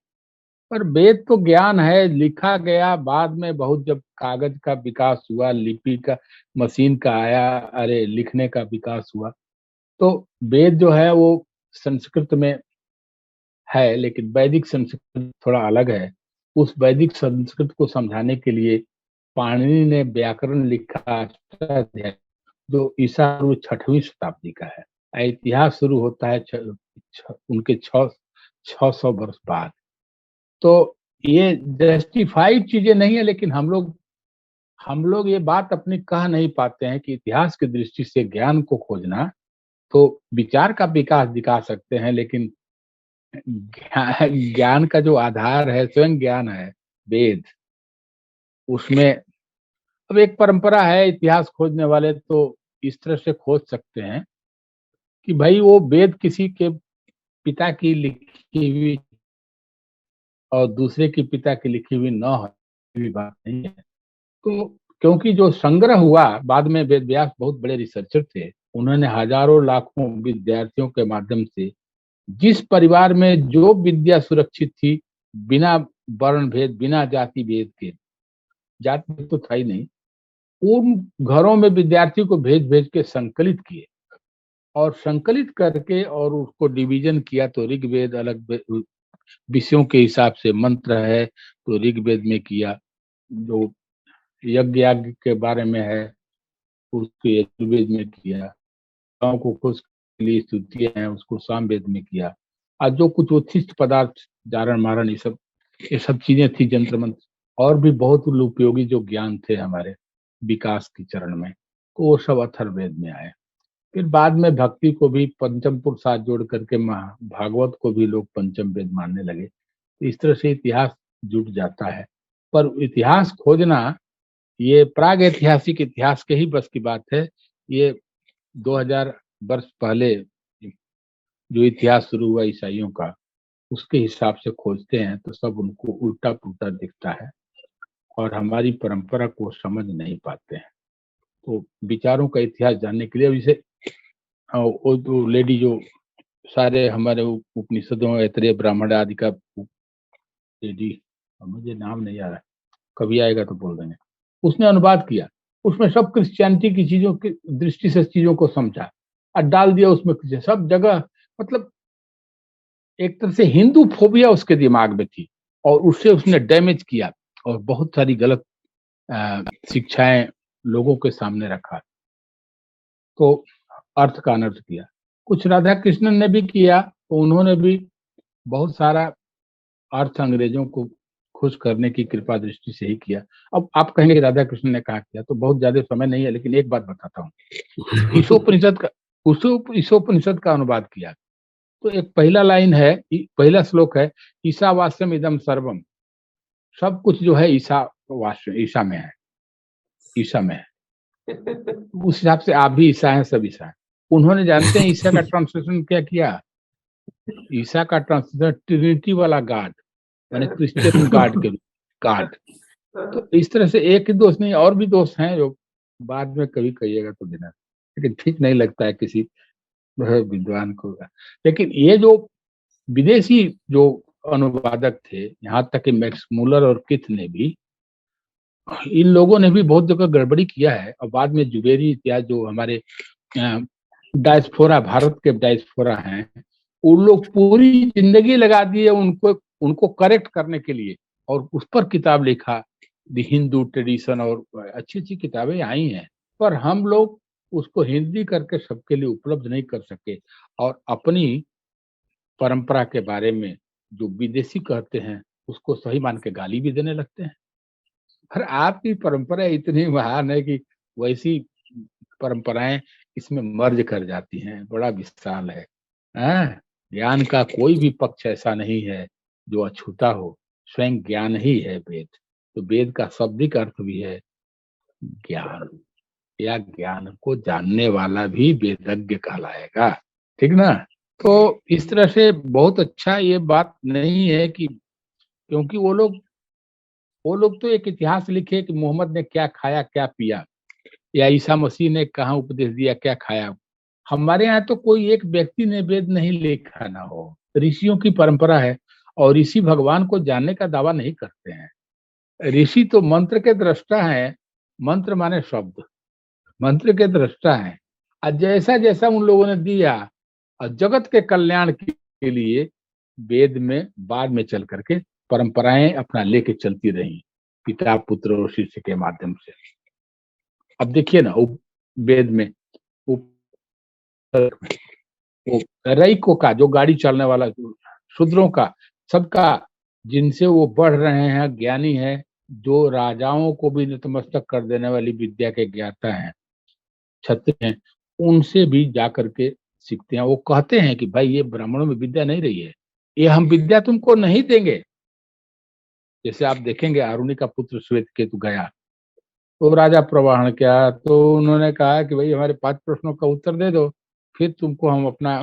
Speaker 3: पर वेद तो ज्ञान है, लिखा गया बाद में बहुत, जब कागज का विकास हुआ, लिपि का, मशीन का आया, अरे लिखने का विकास हुआ, तो वेद जो है वो संस्कृत में है, लेकिन वैदिक संस्कृत थोड़ा अलग है। उस वैदिक संस्कृत को समझाने के लिए पाणिनि ने व्याकरण लिखा, अष्टाध्यायी, जो ईसा पूर्व 6वीं शताब्दी का है। इतिहास शुरू होता है उनके 600 वर्ष बाद। तो ये जस्टिफाइड चीजें नहीं है, लेकिन हम लोग ये बात अपनी कह नहीं पाते हैं कि इतिहास की दृष्टि से ज्ञान को खोजना, तो विचार का विकास दिखा सकते हैं, लेकिन ज्ञान का जो आधार है स्वयं ज्ञान है, वेद, उसमें अब एक परंपरा है। इतिहास खोजने वाले तो इस तरह से खोज सकते हैं कि भाई वो वेद किसी के पिता की लिखी हुई और दूसरे की पिता की लिखी हुई न हो, ये बात नहीं है। तो क्योंकि जो संग्रह हुआ बाद में, वेद व्यास बहुत बड़े रिसर्चर थे, उन्होंने हजारों लाखों विद्यार्थियों के माध्यम से जिस परिवार में जो विद्या सुरक्षित थी, बिना वर्ण भेद, बिना जाति भेद के, जाति भेद तो था ही नहीं, उन घरों में विद्यार्थी को भेज भेज के संकलित किए, और संकलित करके और उसको डिवीजन किया। तो ऋग्वेद अलग विषयों के हिसाब से मंत्र है, तो ऋग्वेद में किया, जो यज्ञ के बारे में है उसको यजुर्वेद में किया, गाँव को खुश के लिए स्तुतियां हैं उसको सामवेद में किया, और जो कुछ उच्छिष्ट पदार्थ, जारण मारण, ये सब चीजें थी, जंत्र मंत्र, और भी बहुत उपयोगी जो ज्ञान थे हमारे विकास के चरण में, तो वो सब अथर्ववेद में आए। फिर बाद में भक्ति को भी पंचम पुरुष साथ जोड़ करके भागवत को भी लोग पंचम वेद मानने लगे। तो इस तरह से इतिहास जुट जाता है। पर इतिहास खोजना ये प्राग ऐतिहासिक इतिहास के ही बस की बात है। ये 2000 वर्ष पहले जो इतिहास शुरू हुआ ईसाइयों का, उसके हिसाब से खोजते हैं तो सब उनको उल्टा पुल्टा दिखता है और हमारी परंपरा को समझ नहीं पाते हैं। तो विचारों का इतिहास जानने के लिए, जैसे वो जो लेडी जो सारे हमारे उपनिषदों, ऐतरेय ब्राह्मण आदि का लेडी, मुझे नाम नहीं आ रहा, कभी आएगा तो बोल देंगे, उसने अनुवाद किया, उसमें सब क्रिश्चियनिटी की चीजों की दृष्टि से चीजों को समझा और डाल दिया उसमें, सब जगह, मतलब एक तरह से हिंदू फोबिया उसके दिमाग में थी और उससे उसने डैमेज किया और बहुत सारी गलत शिक्षाएं लोगों के सामने रखा, तो अर्थ का अनर्थ किया। कुछ राधा कृष्णन ने भी किया, तो उन्होंने भी बहुत सारा अर्थ अंग्रेजों को खुश करने की कृपा दृष्टि से ही किया। अब आप कहेंगे कि राधा कृष्ण ने कहा किया, तो बहुत ज्यादा समय नहीं है, लेकिन एक बात बताता हूँ, ईशोपनिषद का अनुवाद किया, तो एक पहला लाइन है, पहला श्लोक है, ईशावास्यम इदम सर्वम, सब कुछ जो है ईशा में है, ईशा में है। उस हिसाब से आप भी ईसा हैं, सब ईसा हैं। उन्होंने, जानते हैं ईसा का ट्रांसलेशन क्या किया? ईसा का ट्रांसलेशन ट्रिनिटी वाला गॉड, यानी क्रिश्चियन गॉड के गॉड। तो इस तरह से एक ही दोस्त नहीं, और भी दोस्त हैं जो बाद में कभी कहिएगा तो देना, लेकिन ठीक नहीं लगता है किसी विद्वान को। लेकिन ये जो विदेशी जो अनुवादक थे, यहाँ तक कि मैक्स मुलर और किथ ने भी, इन लोगों ने भी बहुत जगह गड़बड़ी किया है। और बाद में जुबेरी इत्यादि जो हमारे डायस्पोरा, भारत के डायस्पोरा हैं, उन लोग पूरी जिंदगी लगा दिए उनको करेक्ट करने के लिए, और उस पर किताब लिखा, द हिंदू ट्रेडिशन, और अच्छी अच्छी किताबें आई हैं, पर हम लोग उसको हिंदी करके सबके लिए उपलब्ध नहीं कर सके, और अपनी परंपरा के बारे में जो विदेशी कहते हैं उसको सही मान के गाली भी देने लगते हैं। पर आपकी परंपरा इतनी महान है कि वैसी परंपराएं इसमें मर्ज कर जाती हैं, बड़ा विशाल है। ज्ञान का कोई भी पक्ष ऐसा नहीं है जो अछूता हो, स्वयं ज्ञान ही है वेद। तो वेद का शाब्दिक अर्थ भी है ज्ञान, या ज्ञान को जानने वाला भी वेदज्ञ कहलाएगा। ठीक ना। तो इस तरह से बहुत अच्छा ये बात नहीं है कि, क्योंकि वो लोग तो एक इतिहास लिखे कि मोहम्मद ने क्या खाया क्या पिया, या ईसा मसीह ने कहाँ उपदेश दिया क्या खाया। हमारे यहाँ तो कोई एक व्यक्ति ने वेद नहीं लिखा ना हो, ऋषियों की परंपरा है, और ऋषि भगवान को जानने का दावा नहीं करते हैं। ऋषि तो मंत्र के दृष्टा हैं, मंत्र माने शब्द, मंत्र के दृष्टा हैं। और जैसा जैसा उन लोगों ने दिया, और जगत के कल्याण के लिए वेद में बाद में चल करके परंपराएं अपना लेके चलती रही, पिता पुत्र और शिष्य के माध्यम से। अब देखिए ना, वेद में वो रईकों का, जो गाड़ी चलने वाला, शूद्रों का, सबका, जिनसे वो बढ़ रहे हैं, ज्ञानी है, जो राजाओं को भी नतमस्तक कर देने वाली विद्या के ज्ञाता हैं, क्षत्रिय हैं, उनसे भी जाकर के सीखते हैं। वो कहते हैं कि भाई ये ब्राह्मणों में विद्या नहीं रही है, ये हम विद्या तुमको नहीं देंगे। जैसे आप देखेंगे अरुणी का पुत्र श्वेतकेतु गया तो राजा प्रवाहन क्या, तो उन्होंने कहा कि भाई हमारे 5 प्रश्नों का उत्तर दे दो, फिर तुमको हम अपना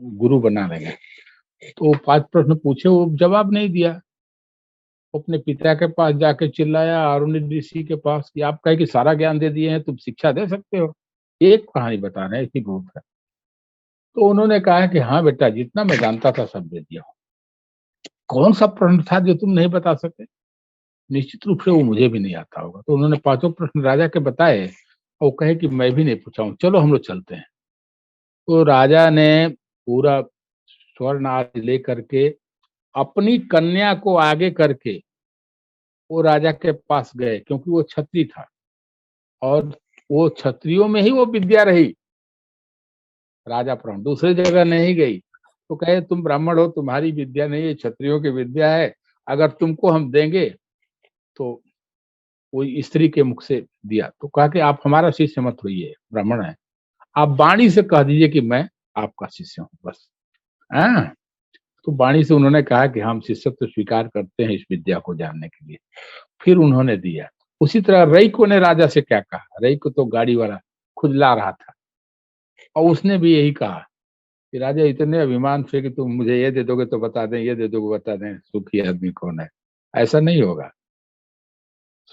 Speaker 3: गुरु बना देंगे। तो 5 प्रश्न पूछे, वो जवाब नहीं दिया। अपने पिता के पास जाके चिल्लाया, अरुणी ऋषि के पास, कि आप कहे कि सारा ज्ञान दे दिए हैं, तुम शिक्षा दे सकते हो, एक कहानी बता रहे हैं, इसी बहुत है। तो उन्होंने कहा कि हाँ बेटा, जितना मैं जानता था सब दे दिया। कौन सा प्रश्न था जो तुम नहीं बता सके? निश्चित रूप से वो मुझे भी नहीं आता होगा। तो उन्होंने 5 प्रश्न राजा के बताए, और कहे कि मैं भी नहीं पूछा हूँ, चलो हम लोग चलते हैं। तो राजा ने पूरा स्वर्ण आदि लेकर के अपनी कन्या को आगे करके वो राजा के पास गए, क्योंकि वो क्षत्रिय था, और वो क्षत्रियों में ही वो विद्या रही। राजा प्राण दूसरी जगह नहीं गई। तो कहे तुम ब्राह्मण हो, तुम्हारी विद्या नहीं है, क्षत्रियों की विद्या है, अगर तुमको हम देंगे तो वो स्त्री के मुख से दिया। तो कहा कि आप हमारा शिष्य मत होइए, ब्राह्मण है, आप वाणी से कह दीजिए कि मैं आपका शिष्य हूँ, बस। हाँ, तो वाणी से उन्होंने कहा कि हम शिष्यत्व स्वीकार करते हैं इस विद्या को जानने के लिए। फिर उन्होंने दिया। उसी तरह रईको ने राजा से क्या कहा, रईको तो गाड़ी वाला खुजला रहा था, और उसने भी यही कहा कि राजा इतने अभिमान से कि तुम मुझे ये दे दोगे तो बता दें, ये दे दोगे बता दें सुखी आदमी कौन है, ऐसा नहीं होगा,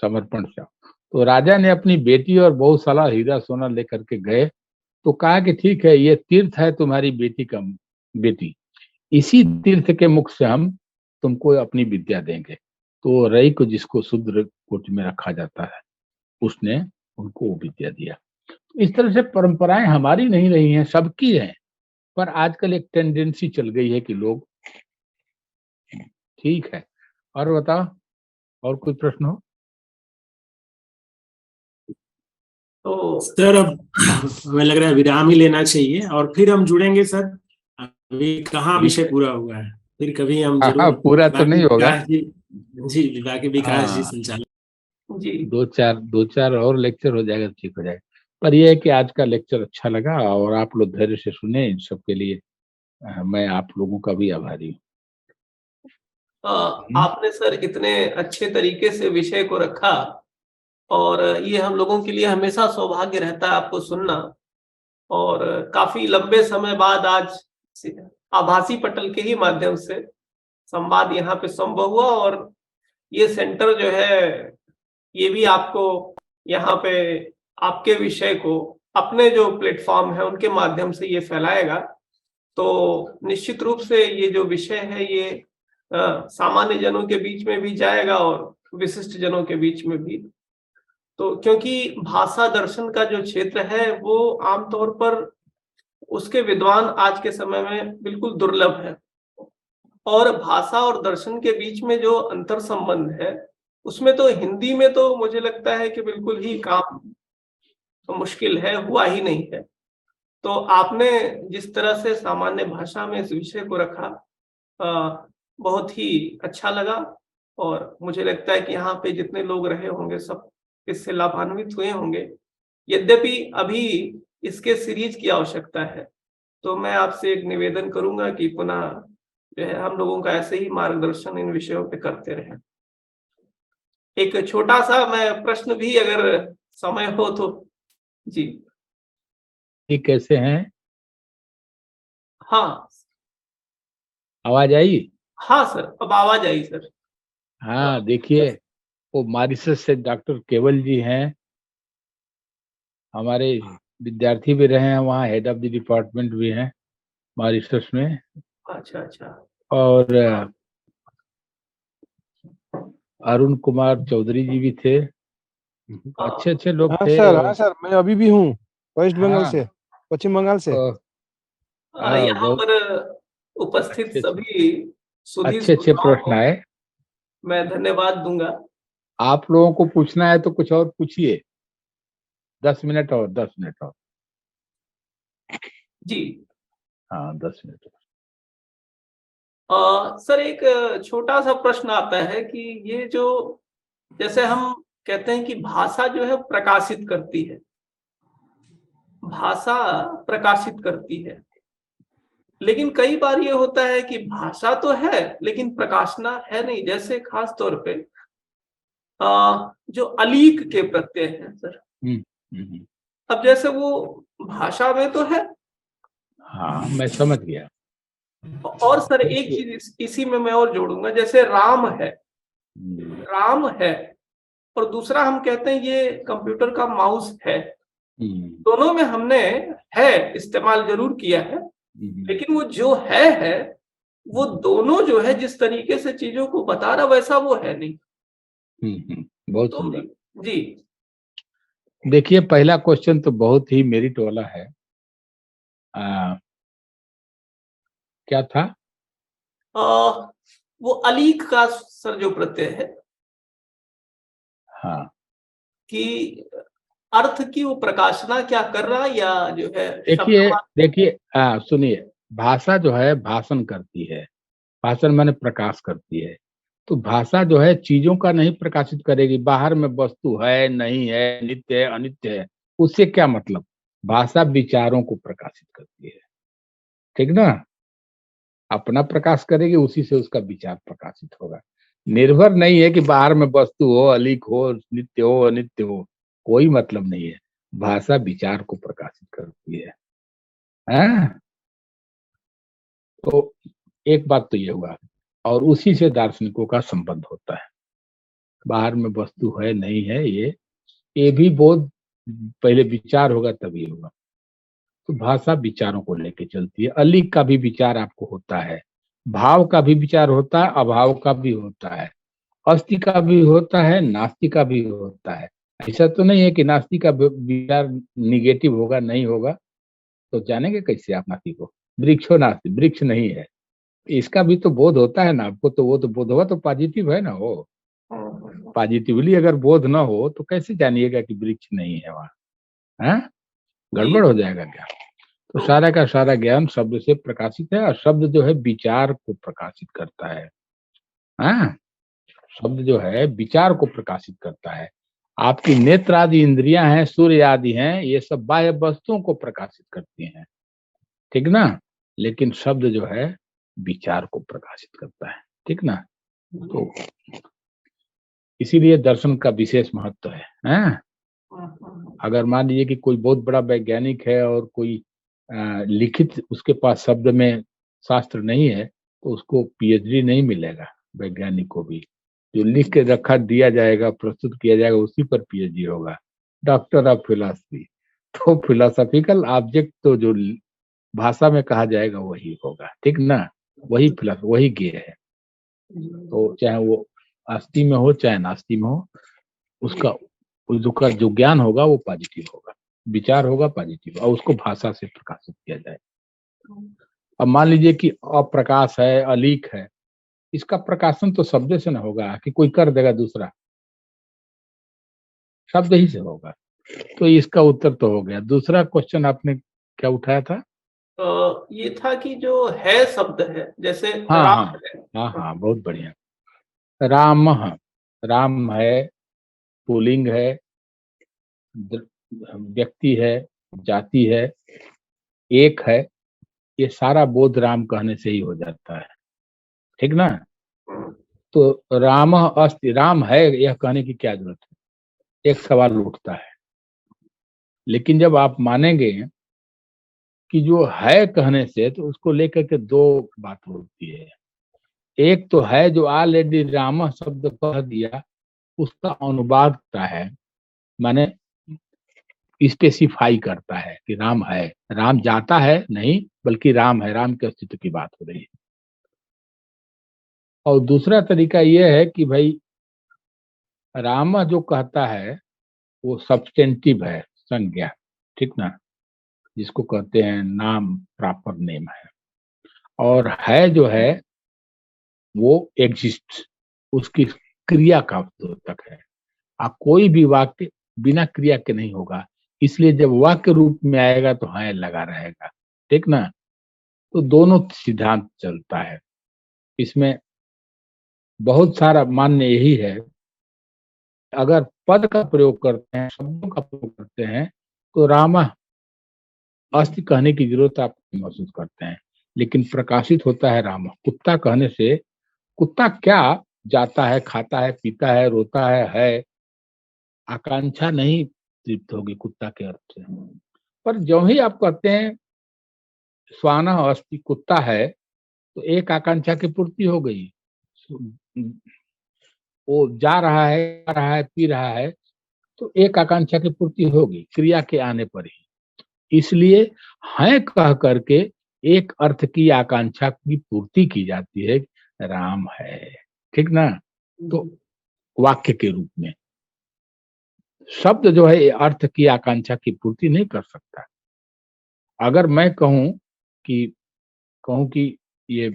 Speaker 3: समर्पण से। तो राजा ने अपनी बेटी और बहुत सारा हीरा सोना लेकर के गए। तो कहा कि ठीक है, ये तीर्थ है तुम्हारी बेटी, इसी तीर्थ के मुख से हम तुमको अपनी विद्या देंगे। तो रई को, जिसको शूद्र कोटि में रखा जाता है, उसने उनको वो विद्या दिया। तो इस तरह से परंपराएं हमारी नहीं रही हैं, सबकी हैं, पर आजकल एक टेंडेंसी चल गई है कि लोग, ठीक है। और बताओ, और कोई प्रश्न हो?
Speaker 4: तो सर अब हमें लग रहा है विराम ही लेना चाहिए, और फिर हम जुड़ेंगे सर। अभी कहाँ विषय पूरा हुआ है, फिर कभी हम जरूर।
Speaker 3: पूरा तो नहीं होगा
Speaker 4: जी, बाकी विकास जी संचालक
Speaker 2: जी,
Speaker 3: दो चार और लेक्चर हो जाएगा, ठीक हो जाएगा। पर यह है कि आज का लेक्चर अच्छा लगा, और आप लोग धैर्य से सुने, इन सब के लिए मैं आप लोगों का भी आभारी हूँ।
Speaker 2: आपने सर इतने अच्छे तरीके से विषय को रखा, और ये हम लोगों के लिए हमेशा सौभाग्य रहता है आपको सुनना। और काफी लंबे समय बाद आज आभासी पटल के ही माध्यम से संवाद यहाँ पे संभव हुआ, और ये सेंटर जो है ये भी आपको यहाँ पे आपके विषय को अपने जो प्लेटफॉर्म है उनके माध्यम से ये फैलाएगा। तो निश्चित रूप से ये जो विषय है ये सामान्य जनों के बीच में भी जाएगा और विशिष्ट जनों के बीच में भी। तो क्योंकि भाषा दर्शन का जो क्षेत्र है वो आमतौर पर उसके विद्वान आज के समय में बिल्कुल दुर्लभ है, और भाषा और दर्शन के बीच में जो अंतर संबंध है उसमें तो हिंदी में तो मुझे लगता है कि बिल्कुल ही काम तो मुश्किल है, हुआ ही नहीं है। तो आपने जिस तरह से सामान्य भाषा में इस विषय को रखा बहुत ही अच्छा लगा, और मुझे लगता है कि यहाँ पे जितने लोग रहे होंगे सब इससे लाभान्वित हुए होंगे। यद्यपि अभी इसके सीरीज की आवश्यकता है, तो मैं आपसे एक निवेदन करूंगा कि पुनः जो है हम लोगों का ऐसे ही मार्गदर्शन इन विषयों पे करते रहें। एक छोटा सा मैं प्रश्न भी अगर समय हो तो। जी
Speaker 3: ये कैसे हैं?
Speaker 2: हाँ
Speaker 3: आवाज आई?
Speaker 2: हाँ सर, अब आवाज आई सर।
Speaker 3: हाँ, देखिए, वो मॉरिशस से डॉक्टर केवल जी हैं, हमारे विद्यार्थी भी रहे हैं, वहाँ हेड ऑफ द डिपार्टमेंट भी हैं मॉरिशस में।
Speaker 2: अच्छा अच्छा।
Speaker 3: और अरुण कुमार चौधरी जी भी थे, अच्छे अच्छे लोग थे।
Speaker 1: हाँ सर, मैं अभी भी हूँ वेस्ट बंगाल
Speaker 3: हाँ,
Speaker 1: से, पश्चिम बंगाल से।
Speaker 3: हाँ,
Speaker 2: यहाँ
Speaker 3: बहुत
Speaker 2: पर उपस्थित
Speaker 3: अच्छे
Speaker 2: सभी सुधी
Speaker 3: अच्छे अच्छे
Speaker 2: श्रोताओं
Speaker 3: प्रश्न
Speaker 2: को
Speaker 3: आए।
Speaker 2: मैं धन्यवाद दूंगा।
Speaker 3: आप लोगों को पूछना है तो कुछ और पूछिए, 10 मिनट और 10 मिनट और।
Speaker 2: जी
Speaker 3: हाँ, 10 मिनट।
Speaker 2: सर, एक छोटा सा प्रश्न आता है कि ये जो, जैसे हम कहते हैं कि भाषा जो है प्रकाशित करती है, भाषा प्रकाशित करती है, लेकिन कई बार ये होता है कि भाषा तो है लेकिन प्रकाशना है नहीं। जैसे खास तौर पे जो अलीक के प्रत्यय हैं सर,
Speaker 3: हम्म, हम्म,
Speaker 2: अब जैसे वो भाषा में तो है,
Speaker 3: हाँ, मैं समझ गया।
Speaker 2: और सर एक चीज इसी में मैं और जोड़ूंगा, जैसे राम है, राम है, और दूसरा हम कहते हैं ये कंप्यूटर का माउस है। दोनों में हमने है इस्तेमाल जरूर किया है, लेकिन वो जो है वो दोनों जो है जिस तरीके से चीजों को बता रहा वैसा वो है नहीं।
Speaker 3: बहुत
Speaker 2: तो
Speaker 3: सुंदर।
Speaker 2: जी
Speaker 3: देखिए, पहला क्वेश्चन तो बहुत ही मेरिट वाला है। क्या था?
Speaker 2: वो अलीक का सर जो प्रत्यय है,
Speaker 3: हाँ,
Speaker 2: कि अर्थ की वो प्रकाशना क्या कर रहा, या जो है
Speaker 3: देखिए
Speaker 2: शब्द।
Speaker 3: देखिए, सुनिए, भाषा जो है भाषण करती है, भाषण माने प्रकाश करती है। तो भाषा जो है चीजों का नहीं प्रकाशित करेगी, बाहर में वस्तु है नहीं है, नित्य है अनित्य है, उससे क्या मतलब। भाषा विचारों को प्रकाशित करती है, ठीक ना। अपना प्रकाश करेगी, उसी से उसका विचार प्रकाशित होगा। निर्भर नहीं है कि बाहर में वस्तु हो, अलिक हो, नित्य हो अनित्य हो, कोई मतलब नहीं है। भाषा विचार को प्रकाशित करती है। हाँ? तो एक बात तो ये हुआ, और उसी से दार्शनिकों का संबंध होता है। बाहर में वस्तु है नहीं है, ये भी बहुत पहले विचार होगा तभी होगा। तो भाषा विचारों को लेके चलती है। अलिक का भी विचार आपको होता है, भाव का भी विचार होता है, अभाव का भी होता है, अस्ति का भी होता है, नास्ति का भी होता है। ऐसा तो नहीं है कि नास्ति का विचार निगेटिव होगा, नहीं होगा। तो जानेंगे कैसे आप नास्ति को? वृक्षो नास्ति, वृक्ष नहीं है, इसका भी तो बोध होता है ना आपको। तो वो तो बोध होगा तो पॉजिटिव है ना। वो पॉजिटिवली अगर बोध ना हो तो कैसे जानिएगा कि वृक्ष नहीं है वहाँ? हाँ, गड़बड़ हो जाएगा क्या? तो सारा का सारा ज्ञान शब्द से प्रकाशित है, और शब्द जो है विचार को प्रकाशित करता है। हाँ, शब्द जो है विचार को प्रकाशित करता है। आपकी नेत्र आदि इंद्रियां हैं, सूर्य आदि हैं, ये सब बाह्य वस्तुओं को प्रकाशित करती हैं, ठीक ना। लेकिन शब्द जो है विचार को प्रकाशित करता है, ठीक ना। तो इसीलिए दर्शन का विशेष महत्व है। हाँ? अगर मान लीजिए कि कोई बहुत बड़ा वैज्ञानिक है और कोई लिखित उसके पास शब्द में शास्त्र नहीं है, तो उसको पीएचडी नहीं मिलेगा। वैज्ञानिक को भी जो लिख के रखा दिया जाएगा, प्रस्तुत किया जाएगा, उसी पर पीएचडी होगा। डॉक्टर ऑफ फिलॉसफी, तो फिलोसॉफिकल ऑब्जेक्ट तो जो भाषा में कहा जाएगा वही होगा, ठीक ना। वही फिलॉसफी, वही ज्ञेय है। तो चाहे वो आस्ति में हो चाहे नास्ति में हो, उसका जो ज्ञान होगा वो पॉजिटिव होगा, विचार होगा पॉजिटिव, और उसको भाषा से प्रकाशित किया जाए। अब मान लीजिए कि अप्रकाश है, अलीक है, इसका प्रकाशन तो शब्द से ना होगा कि कोई कर देगा दूसरा, शब्द ही से होगा। तो इसका उत्तर तो हो गया। दूसरा क्वेश्चन आपने क्या उठाया था?
Speaker 2: ये था कि जो है शब्द है, जैसे
Speaker 3: हाँ
Speaker 2: राम
Speaker 3: हाँ
Speaker 2: है।
Speaker 3: हाँ हाँ, बहुत बढ़िया। राम, राम है, पुल्लिंग है, व्यक्ति है, जाति है, एक है, ये सारा बोध राम कहने से ही हो जाता है, ठीक ना। तो राम अस्ति, राम है यह कहने की क्या जरूरत है, एक सवाल उठता है। लेकिन जब आप मानेंगे कि जो है कहने से, तो उसको लेकर के दो बात होती है। एक तो है जो ऑलरेडी राम शब्द कह दिया, उसका अनुवाद करता है, माने स्पेसिफाई करता है कि राम है। राम जाता है नहीं, बल्कि राम है, राम के अस्तित्व की बात हो रही है। और दूसरा तरीका यह है कि भाई राम जो कहता है वो सब्सटेंटिव है, संज्ञा, ठीक ना, जिसको कहते हैं नाम, प्रॉपर नेम है। और है जो है वो एग्जिस्ट, उसकी क्रिया का द्योतक है। आप कोई भी वाक्य बिना क्रिया के नहीं होगा, इसलिए जब वाक्य रूप में आएगा तो है लगा रहेगा, ठीक ना। तो दोनों सिद्धांत चलता है इसमें। बहुत सारा मान्य यही है, अगर पद का प्रयोग करते हैं, शब्दों का प्रयोग करते हैं, तो राम अस्ति कहने की जरूरत आप महसूस करते हैं। लेकिन प्रकाशित होता है राम। कुत्ता कहने से कुत्ता क्या जाता है, खाता है, पीता है, रोता है, आकांक्षा नहीं तृप्त होगी कुत्ता के अर्थ से। पर जो ही आप कहते हैं श्वान अस्ति, कुत्ता है, तो एक आकांक्षा की पूर्ति हो गई। वो जा रहा है, खा रहा है, पी रहा है, तो एक आकांक्षा की पूर्ति होगी क्रिया के आने पर ही। इसलिए है कह करके एक अर्थ की आकांक्षा की पूर्ति की जाती है, राम है, ठीक ना। तो वाक्य के रूप में शब्द जो है अर्थ की आकांक्षा की पूर्ति नहीं कर सकता। अगर मैं कहूं कि ये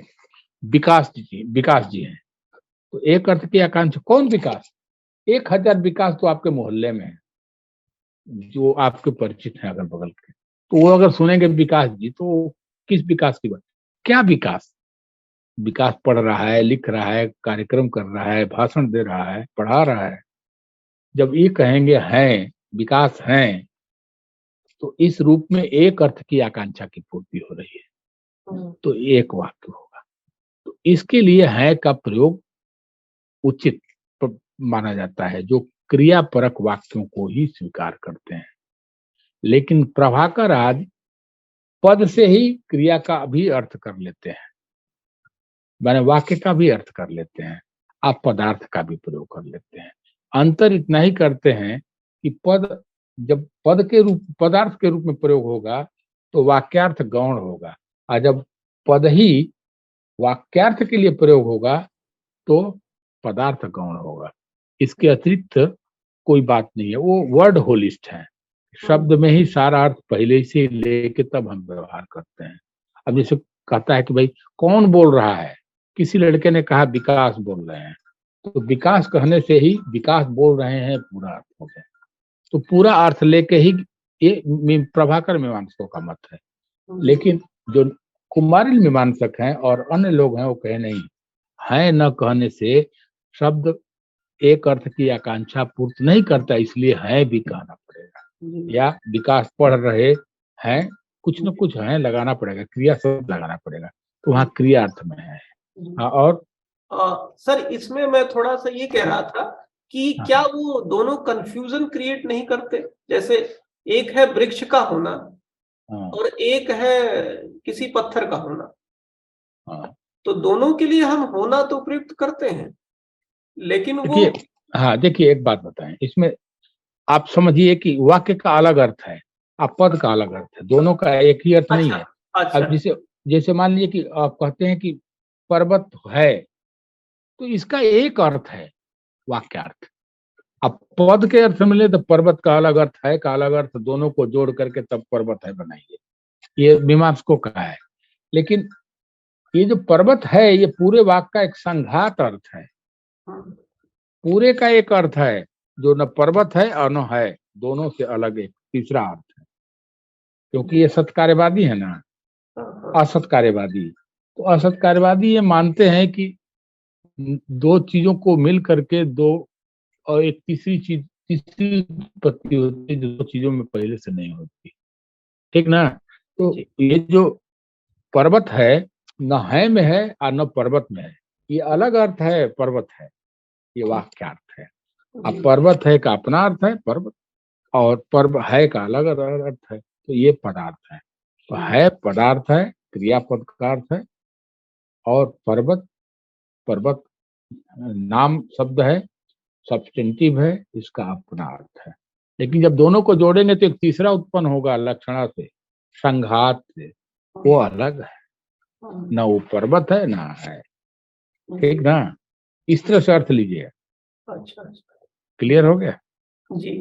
Speaker 3: विकास जी हैं, तो एक अर्थ की आकांक्षा, कौन विकास? 1000 विकास तो आपके मोहल्ले में है, जो आपके परिचित हैं अगल बगल के। तो वो अगर सुनेंगे विकास जी, तो किस विकास की बात? क्या विकास? विकास पढ़ रहा है, लिख रहा है, कार्यक्रम कर रहा है, भाषण दे रहा है, पढ़ा रहा है। जब ये कहेंगे हैं, विकास हैं, तो इस रूप में एक अर्थ की आकांक्षा की पूर्ति हो रही है, तो एक वाक्य होगा। तो इसके लिए है का प्रयोग उचित माना जाता है, जो क्रियापरक वाक्यों को ही स्वीकार करते हैं। लेकिन प्रभाकर आज पद से ही क्रिया का भी अर्थ कर लेते हैं, माने वाक्य का भी अर्थ कर लेते हैं, आप पदार्थ का भी प्रयोग कर लेते हैं। अंतर इतना ही करते हैं कि पद जब पदार्थ के रूप में प्रयोग होगा तो वाक्यार्थ गौण होगा, और जब पद ही वाक्यार्थ के लिए प्रयोग होगा तो पदार्थ गौण होगा। इसके अतिरिक्त कोई बात नहीं है। वो वर्ड होलिस्ट है, शब्द में ही सारा अर्थ पहले से लेके तब हम व्यवहार करते हैं। अब जैसे कहता है कि भाई कौन बोल रहा है, किसी लड़के ने कहा विकास बोल रहे हैं, तो विकास कहने से ही विकास बोल रहे हैं पूरा अर्थ हो गया। तो पूरा अर्थ लेके ही ये प्रभाकर मीमांसकों का मत है। लेकिन जो कुमारिल मीमांसक हैं और अन्य लोग हैं, वो कहे नहीं, है न कहने से शब्द एक अर्थ की आकांक्षा पूर्ति नहीं करता, इसलिए है भी कहना पड़ेगा। या विकास पढ़ रहे हैं, कुछ न कुछ है लगाना पड़ेगा, क्रिया शब्द लगाना पड़ेगा, तो वहाँ क्रिया अर्थ में है। और
Speaker 2: सर इसमें मैं थोड़ा सा ये कह रहा था कि क्या वो दोनों कंफ्यूजन क्रिएट नहीं करते? जैसे एक है वृक्ष का होना और एक है किसी पत्थर का होना, तो दोनों के लिए हम होना तो प्रयुक्त करते हैं, लेकिन वो
Speaker 3: देखिए एक बात बताएं, इसमें आप समझिए कि वाक्य का अलग अर्थ है और पद का अलग अर्थ है, दोनों का एक ही अर्थ नहीं है। अब जैसे मान लीजिए कि आप कहते हैं कि पर्वत है, तो इसका एक अर्थ है वाक्यार्थ। अब पद के अर्थ मिले तो पर्वत का अलग अर्थ है का अलग अर्थ, दोनों को जोड़ करके तब पर्वत है बनाइए, ये मीमांसकों का है। लेकिन ये जो पर्वत है, ये पूरे वाक्य का एक संघात अर्थ है, पूरे का एक अर्थ है जो न पर्वत है और न है, दोनों से अलग एक तीसरा अर्थ है। क्योंकि ये सत्कार्यवादी है ना, असत्कार्यवादी। तो असत्कार्यवादी ये मानते हैं कि दो चीजों को मिल करके दो और एक तीसरी उत्पत्ति होती है, जो दो चीजों में पहले से नहीं होती, ठीक ना। तो ये जो पर्वत है, न है में है और न पर्वत में है, ये अलग अर्थ है, पर्वत है, ये वाक्यार्थ है। अब पर्वत है का अपना अर्थ है पर्वत, और पर्व है का अलग अर्थ है, तो ये पदार्थ है। तो है पदार्थ है, क्रियापद का अर्थ है, और पर्वत, पर्वत नाम शब्द है, सब्सटेंटिव है, इसका अपना अर्थ है। लेकिन जब दोनों को जोड़ेंगे तो एक तीसरा उत्पन्न होगा लक्षणा से, संघात से, वो अलग है, ना वो पर्वत है ना है। ठीक ना, इस तरह से अर्थ लीजिए।
Speaker 2: अच्छा,
Speaker 3: क्लियर हो गया?
Speaker 2: जी।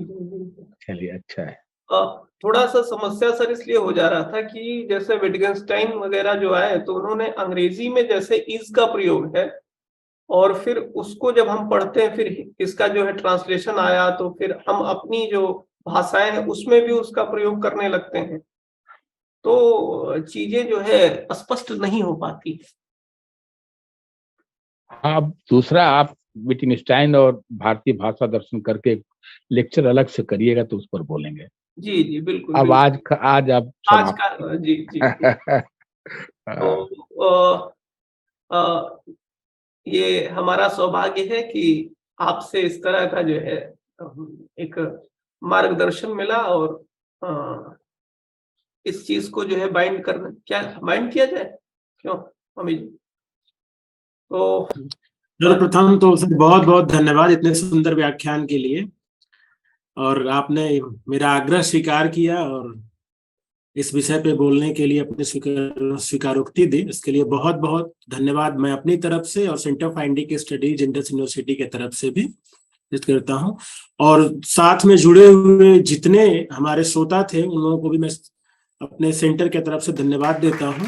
Speaker 3: चलिए, अच्छा है।
Speaker 2: थोड़ा सा समस्या सर इसलिए हो जा रहा था कि जैसे विटगेंस्टाइन वगैरह जो आए तो उन्होंने अंग्रेजी में जैसे इज का प्रयोग है, और फिर उसको जब हम पढ़ते हैं फिर इसका जो है ट्रांसलेशन आया, तो फिर हम अपनी जो भाषाएं हैं उसमें भी उसका प्रयोग करने लगते हैं, तो चीजें जो है स्पष्ट नहीं हो पाती।
Speaker 3: अब दूसरा, आप विटगेंस्टाइन और भारतीय भाषा दर्शन करके लेक्चर अलग से करिएगा तो उस पर बोलेंगे।
Speaker 2: जी जी बिल्कुल।
Speaker 3: अब
Speaker 2: बिल्कुल।
Speaker 3: आज आप
Speaker 2: आज का जी जी। तो ये हमारा सौभाग्य है कि आपसे इस तरह का जो है एक मार्गदर्शन मिला, और इस चीज को जो है बाइंड किया जाए, क्यों मम्मी जी? तो
Speaker 4: सर्वप्रथम तो सर बहुत बहुत धन्यवाद इतने सुंदर व्याख्यान के लिए, और आपने मेरा आग्रह स्वीकार किया और इस विषय पे बोलने के लिए अपने स्वीकारोक्ति दी, इसके लिए बहुत बहुत धन्यवाद मैं अपनी तरफ से और centre for Indian studies Indus university की तरफ से भी करता हूं, और साथ में जुड़े हुए जितने हमारे श्रोता थे उन लोगों को भी मैं अपने सेंटर की तरफ से धन्यवाद देता हूं।